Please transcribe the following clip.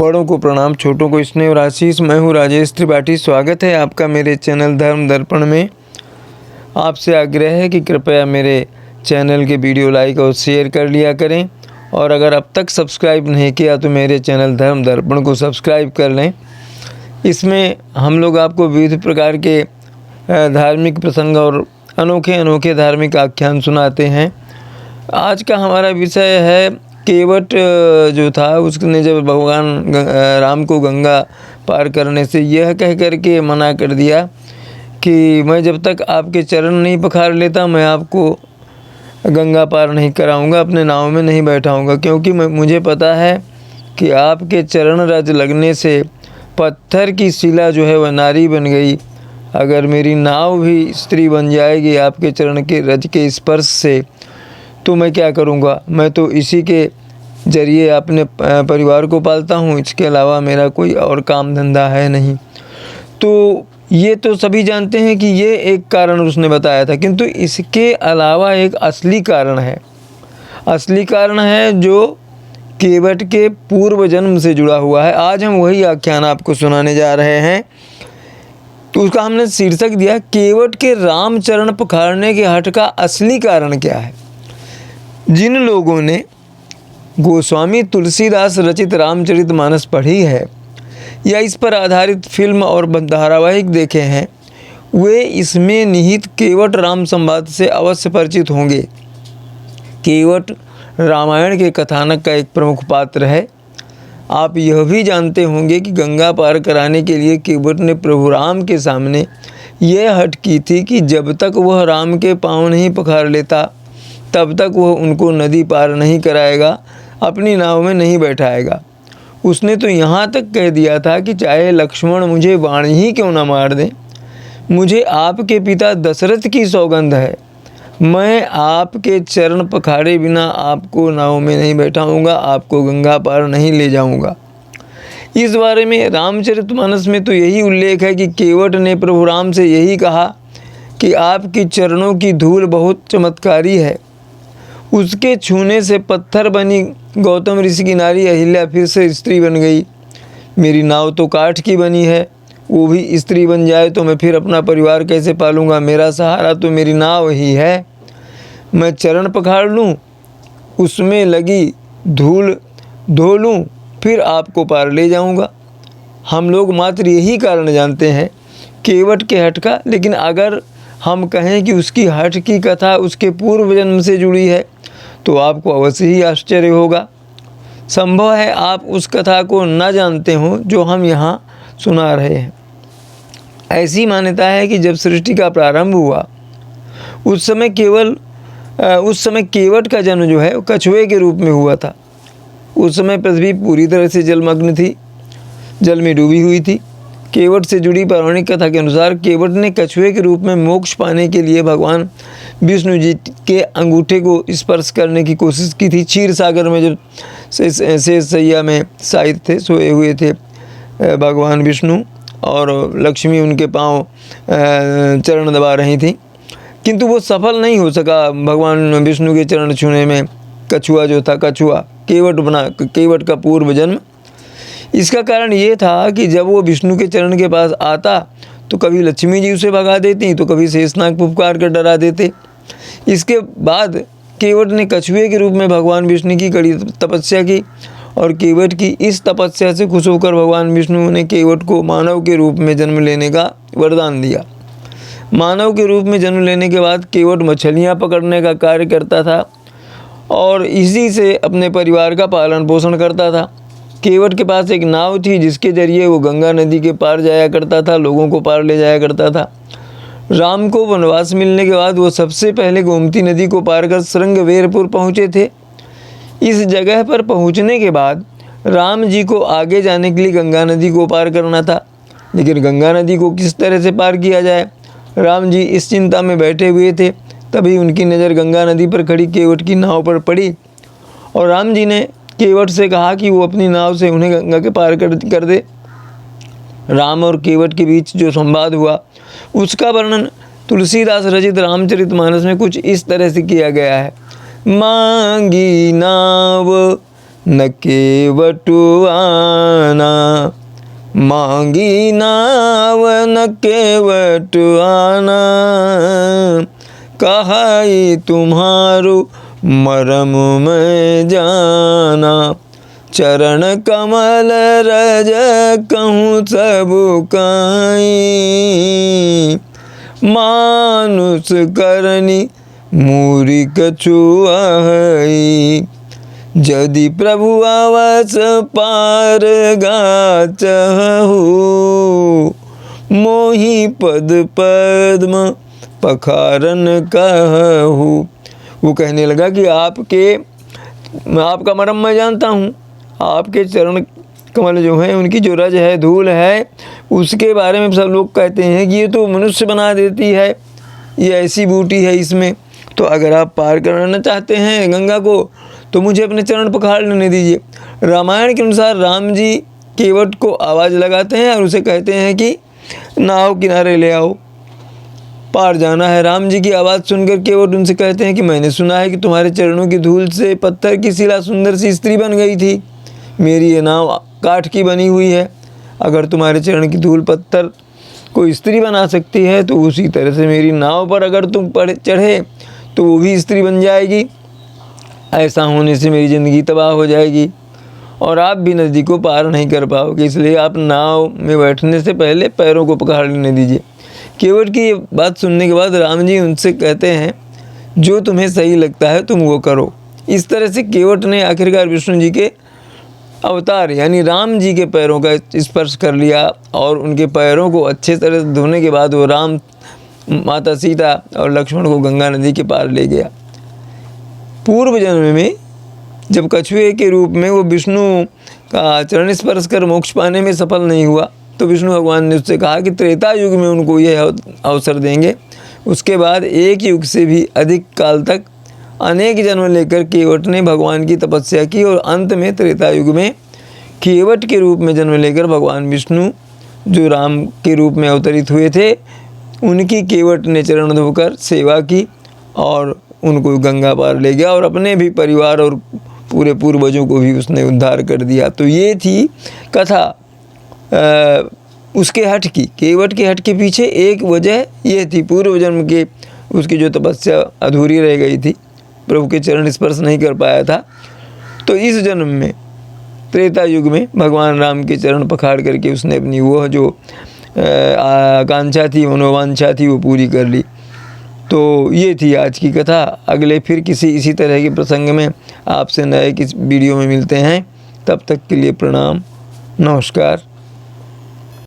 बड़ों को प्रणाम, छोटों को स्नेह और आशीष। मैं हूँ राजेश त्रिपाठी। स्वागत है आपका मेरे चैनल धर्म दर्पण में। आपसे आग्रह है कि कृपया मेरे चैनल के वीडियो लाइक और शेयर कर लिया करें, और अगर अब तक सब्सक्राइब नहीं किया तो मेरे चैनल धर्म दर्पण को सब्सक्राइब कर लें। इसमें हम लोग आपको विविध प्रकार के धार्मिक प्रसंग और अनोखे अनोखे धार्मिक आख्यान सुनाते हैं। आज का हमारा विषय है केवट जो था, उसने जब भगवान राम को गंगा पार करने से यह कह कर के मना कर दिया कि मैं जब तक आपके चरण नहीं पखार लेता मैं आपको गंगा पार नहीं कराऊंगा, अपने नाव में नहीं बैठाऊंगा, क्योंकि मुझे पता है कि आपके चरण रज लगने से पत्थर की शिला जो है वह नारी बन गई। अगर मेरी नाव भी स्त्री बन जाएगी आपके चरण के रज के स्पर्श से, तो मैं क्या करूँगा? मैं तो इसी के जरिए अपने परिवार को पालता हूँ, इसके अलावा मेरा कोई और काम धंधा है नहीं। तो ये तो सभी जानते हैं कि ये एक कारण उसने बताया था, किंतु इसके अलावा एक असली कारण है। असली कारण है जो केवट के पूर्व जन्म से जुड़ा हुआ है। आज हम वही आख्यान आपको सुनाने जा रहे हैं। तो उसका हमने शीर्षक दिया केवट के रामचरण पखारने के हठ का असली कारण क्या है। जिन लोगों ने गोस्वामी तुलसीदास रचित रामचरितमानस पढ़ी है या इस पर आधारित फिल्म और धारावाहिक देखे हैं, वे इसमें निहित केवट राम संवाद से अवश्य परिचित होंगे। केवट रामायण के कथानक का एक प्रमुख पात्र है। आप यह भी जानते होंगे कि गंगा पार कराने के लिए केवट ने प्रभु राम के सामने यह हठ की थी कि जब तक वह राम के पाँव नहीं पखार लेता तब तक वह उनको नदी पार नहीं कराएगा, अपनी नाव में नहीं बैठाएगा। उसने तो यहाँ तक कह दिया था कि चाहे लक्ष्मण मुझे वाणी ही क्यों न मार दें, मुझे आपके पिता दशरथ की सौगंध है, मैं आपके चरण पखारे बिना आपको नाव में नहीं बैठाऊंगा, आपको गंगा पार नहीं ले जाऊंगा। इस बारे में रामचरितमानस में तो यही उल्लेख है कि केवट ने प्रभु राम से यही कहा कि आपकी चरणों की धूल बहुत चमत्कारी है। उसके छूने से पत्थर बनी गौतम ऋषि की नारी अहिल्या फिर से स्त्री बन गई। मेरी नाव तो काठ की बनी है, वो भी स्त्री बन जाए तो मैं फिर अपना परिवार कैसे पालूंगा? मेरा सहारा तो मेरी नाव ही है। मैं चरण पखार लूँ, उसमें लगी धूल धो लूँ, फिर आपको पार ले जाऊंगा। हम लोग मात्र यही कारण जानते हैं केवट के हठ का, लेकिन अगर हम कहें कि उसकी हठ की कथा उसके पूर्व जन्म से जुड़ी है तो आपको अवश्य ही आश्चर्य होगा। संभव है आप उस कथा को न जानते हो जो हम यहाँ सुना रहे हैं। ऐसी मान्यता है कि जब सृष्टि का प्रारंभ हुआ उस समय केवट का जन्म जो है वो कछुए के रूप में हुआ था। उस समय पृथ्वी पूरी तरह से जलमग्न थी, जल में डूबी हुई थी। केवट से जुड़ी पौराणिक कथा के अनुसार केवट ने कछुए के रूप में मोक्ष पाने के लिए भगवान विष्णु जी के अंगूठे को स्पर्श करने की कोशिश की थी। क्षीर सागर में जब शेष सैया में शायद थे, सोए हुए थे भगवान विष्णु, और लक्ष्मी उनके पाँव चरण दबा रही थी, किंतु वो सफल नहीं हो सका भगवान विष्णु के चरण छूने में। कछुआ जो था, कछुआ केवट का पूर्व जन्म। इसका कारण ये था कि जब वो विष्णु के चरण के पास आता तो कभी लक्ष्मी जी उसे भगा देती, तो कभी शेषनाग पुकार कर डरा देते। इसके बाद केवट ने कछुए के रूप में भगवान विष्णु की कड़ी तपस्या की, और केवट की इस तपस्या से खुश होकर भगवान विष्णु ने केवट को मानव के रूप में जन्म लेने का वरदान दिया। मानव के रूप में जन्म लेने के बाद केवट मछलियाँ पकड़ने का कार्य करता था और इसी से अपने परिवार का पालन पोषण करता था। केवट के पास एक नाव थी जिसके जरिए वो गंगा नदी के पार जाया करता था, लोगों को पार ले जाया करता था। राम को वनवास मिलने के बाद वो सबसे पहले गोमती नदी को पार कर श्रृंगवेरपुर पहुँचे थे। इस जगह पर पहुँचने के बाद राम जी को आगे जाने के लिए गंगा नदी को पार करना था, लेकिन गंगा नदी को किस तरह से पार किया जाए, राम जी इस चिंता में बैठे हुए थे। तभी उनकी नज़र गंगा नदी पर खड़ी केवट की नाव पर पड़ी, और राम जी ने केवट से कहा कि वो अपनी नाव से उन्हें गंगा के पार कर दे। राम और केवट के बीच जो संवाद हुआ उसका वर्णन तुलसीदास रचित रामचरितमानस में कुछ इस तरह से किया गया है। मांगी नाव न केवटु आना, मांगी नाव न केवटु आना, कहाई तुम्हारो मरम मैं जाना, चरण कमल रज कहूँ सब काई, मानुष करनी मूरी कछु आहई, यदि प्रभु आवस पार गाचहु, मोहि पद पद्म पखारन कहू। वो कहने लगा कि आपका मरम मैं जानता हूँ, आपके चरण कमल जो हैं उनकी जो रज है, धूल है, उसके बारे में सब लोग कहते हैं कि ये तो मनुष्य बना देती है, ये ऐसी बूटी है इसमें। तो अगर आप पार करना चाहते हैं गंगा को तो मुझे अपने चरण पखाड़ लेने दीजिए। रामायण के अनुसार राम जी केवट को आवाज़ लगाते हैं और उसे कहते हैं कि नाव किनारे ले आओ, पार जाना है। राम जी की आवाज़ सुनकर केवट उनसे कहते हैं कि मैंने सुना है कि तुम्हारे चरणों की धूल से पत्थर की शिला सुंदर सी स्त्री बन गई थी, मेरी ये नाव काठ की बनी हुई है। अगर तुम्हारे चरण की धूल पत्थर को स्त्री बना सकती है तो उसी तरह से मेरी नाव पर अगर तुम चढ़े तो वो भी स्त्री बन जाएगी। ऐसा होने से मेरी ज़िंदगी तबाह हो जाएगी और आप भी नदी को पार नहीं कर पाओगे, इसलिए आप नाव में बैठने से पहले पैरों को पकड़ लेने दीजिए। केवट की ये बात सुनने के बाद राम जी उनसे कहते हैं जो तुम्हें सही लगता है तुम वो करो। इस तरह से केवट ने आखिरकार विष्णु जी के अवतार यानी राम जी के पैरों का स्पर्श कर लिया और उनके पैरों को अच्छे तरह से धोने के बाद वो राम, माता सीता और लक्ष्मण को गंगा नदी के पार ले गया। पूर्व जन्म में जब कछुए के रूप में वो विष्णु का चरण स्पर्श कर मोक्ष पाने में सफल नहीं हुआ तो विष्णु भगवान ने उससे कहा कि त्रेता युग में उनको यह अवसर देंगे। उसके बाद एक युग से भी अधिक काल तक अनेक जन्म लेकर केवट ने भगवान की तपस्या की और अंत में त्रेता युग में केवट के रूप में जन्म लेकर भगवान विष्णु जो राम के रूप में अवतरित हुए थे उनकी केवट ने चरण धोकर सेवा की और उनको गंगा पार ले गया और अपने भी परिवार और पूरे पूर्वजों को भी उसने उद्धार कर दिया। तो ये थी कथा उसके हट की, केवट के हट के पीछे एक वजह ये थी, पूर्व जन्म के उसकी जो तपस्या अधूरी रह गई थी, प्रभु के चरण स्पर्श नहीं कर पाया था। तो इस जन्म में त्रेता युग में भगवान राम के चरण पखाड़ करके उसने अपनी वह जो आकांक्षा थी, मनोवांछा थी, वो पूरी कर ली। तो ये थी आज की कथा। अगले फिर किसी इसी तरह के प्रसंग में आपसे नए किस वीडियो में मिलते हैं। तब तक के लिए प्रणाम, नमस्कार।